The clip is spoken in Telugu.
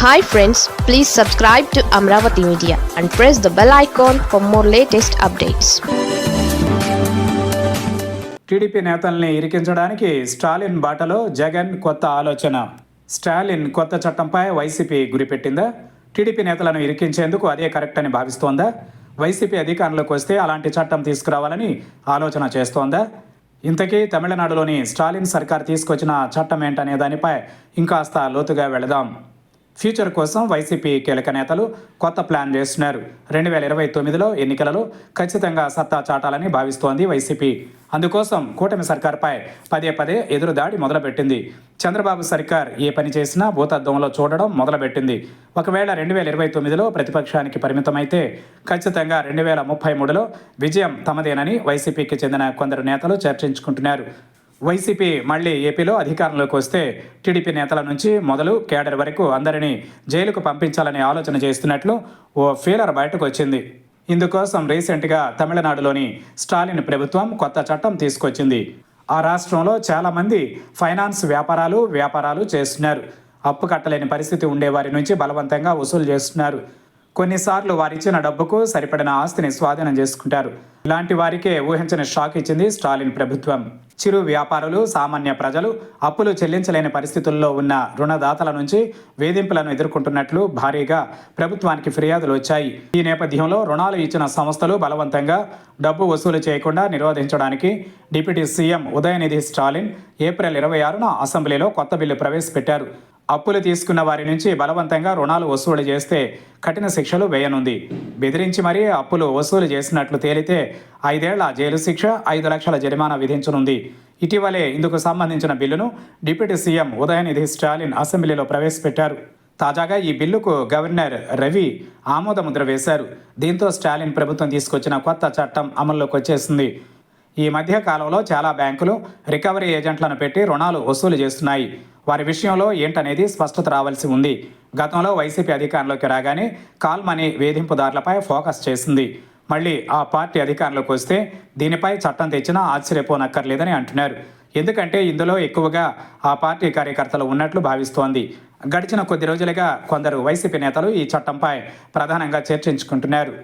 Hi friends, please subscribe to Amravati Media and press the bell icon for more latest updates. TDP నేతల్ని ఇరికించడానికి స్టాలిన్ బాటలో జగన్ కొత్త ఆలోచన. స్టాలిన్ కొత్త చట్టంపై వైసీపీ గురిపెట్టిందా? టీడీపీ నేతలను ఇరికించేందుకు అదే కరెక్ట్ అని భావిస్తోందా? వైసీపీ అధికారంలోకి వస్తే అలాంటి చట్టం తీసుకురావాలని ఆలోచన చేస్తోందా? ఇంతకీ తమిళనాడులోని స్టాలిన్ సర్కార్ తీసుకొచ్చిన చట్టం ఏంటనే దానిపై ఇంకాస్త లోతుగా వెళదాం. ఫ్యూచర్ కోసం వైసీపీ కీలక నేతలు కొత్త ప్లాన్ చేస్తున్నారు. 2029లో ఎన్నికలలో ఖచ్చితంగా సత్తా చాటాలని భావిస్తోంది వైసీపీ. అందుకోసం కూటమి సర్కార్పై పదే పదే ఎదురుదాడి మొదలుపెట్టింది. చంద్రబాబు సర్కార్ ఏ పని చేసినా భూతద్దంలో చూడడం మొదలుపెట్టింది. ఒకవేళ 2029లో ప్రతిపక్షానికి పరిమితమైతే ఖచ్చితంగా 2033లో విజయం తమదేనని వైసీపీకి చెందిన కొందరు నేతలు చర్చించుకుంటున్నారు. వైసీపీ మళ్లీ ఏపీలో అధికారంలోకి వస్తే టీడీపీ నేతల నుంచి మొదలు కేడర్ వరకు అందరినీ జైలుకు పంపించాలనే ఆలోచన చేస్తున్నట్లు ఓ ఫీలర్ బయటకు వచ్చింది. ఇందుకోసం రీసెంట్గా తమిళనాడులోని స్టాలిన్ ప్రభుత్వం కొత్త చట్టం తీసుకొచ్చింది. ఆ రాష్ట్రంలో చాలామంది ఫైనాన్స్ వ్యాపారాలు చేస్తున్నారు. అప్పు కట్టలేని పరిస్థితి ఉండే వారి నుంచి బలవంతంగా వసూలు చేస్తున్నారు. కొన్నిసార్లు వారిచ్చిన డబ్బుకు సరిపడిన ఆస్తిని స్వాధీనం చేసుకుంటారు. ఇలాంటి వారికే ఊహించని షాక్ ఇచ్చింది స్టాలిన్ ప్రభుత్వం. చిరు వ్యాపారులు, సామాన్య ప్రజలు అప్పులు చెల్లించలేని పరిస్థితుల్లో ఉన్న రుణదాతల నుంచి వేధింపులను ఎదుర్కొంటున్నట్లు భారీగా ప్రభుత్వానికి ఫిర్యాదులు వచ్చాయి. ఈ నేపథ్యంలో రుణాలు ఇచ్చిన సంస్థలు బలవంతంగా డబ్బు వసూలు చేయకుండా నిరోధించడానికి deputy CM Udhayanidhi Stalin April 26న అసెంబ్లీలో కొత్త బిల్లు ప్రవేశపెట్టారు. అప్పులు తీసుకున్న వారి నుంచి బలవంతంగా రుణాలు వసూలు చేస్తే కఠిన శిక్షలు వేయనుంది. బెదిరించి మరీ అప్పులు వసూలు చేసినట్లు తేలితే 5 ఏళ్ల జైలు శిక్ష, 5 లక్షల జరిమానా విధించనుంది. ఇటీవలే ఇందుకు సంబంధించిన బిల్లును డిప్యూటీ సీఎం ఉదయనిధి స్టాలిన్ అసెంబ్లీలో ప్రవేశపెట్టారు. తాజాగా ఈ బిల్లుకు గవర్నర్ రవి ఆమోదముద్ర వేశారు. దీంతో స్టాలిన్ ప్రభుత్వం తీసుకొచ్చిన కొత్త చట్టం అమల్లోకి వచ్చేసింది. ఈ మధ్య కాలంలో చాలా బ్యాంకులు రికవరీ ఏజెంట్లను పెట్టి రుణాలు వసూలు చేస్తున్నాయి. వారి విషయంలో ఏంటనేది స్పష్టత రావాల్సి ఉంది. గతంలో వైసీపీ అధికారంలోకి రాగానే కాల్ మనీ వేధింపుదారులపై ఫోకస్ చేసింది. మళ్ళీ ఆ పార్టీ అధికారంలోకి వస్తే దీనిపై చట్టం తెచ్చినా ఆశ్చర్యపోనక్కర్లేదని అంటున్నారు. ఎందుకంటే ఇందులో ఎక్కువగా ఆ పార్టీ కార్యకర్తలు ఉన్నట్లు భావిస్తోంది. గడిచిన కొద్ది రోజులుగా కొందరు వైసీపీ నేతలు ఈ చట్టంపై ప్రధానంగా చర్చించుకుంటున్నారు.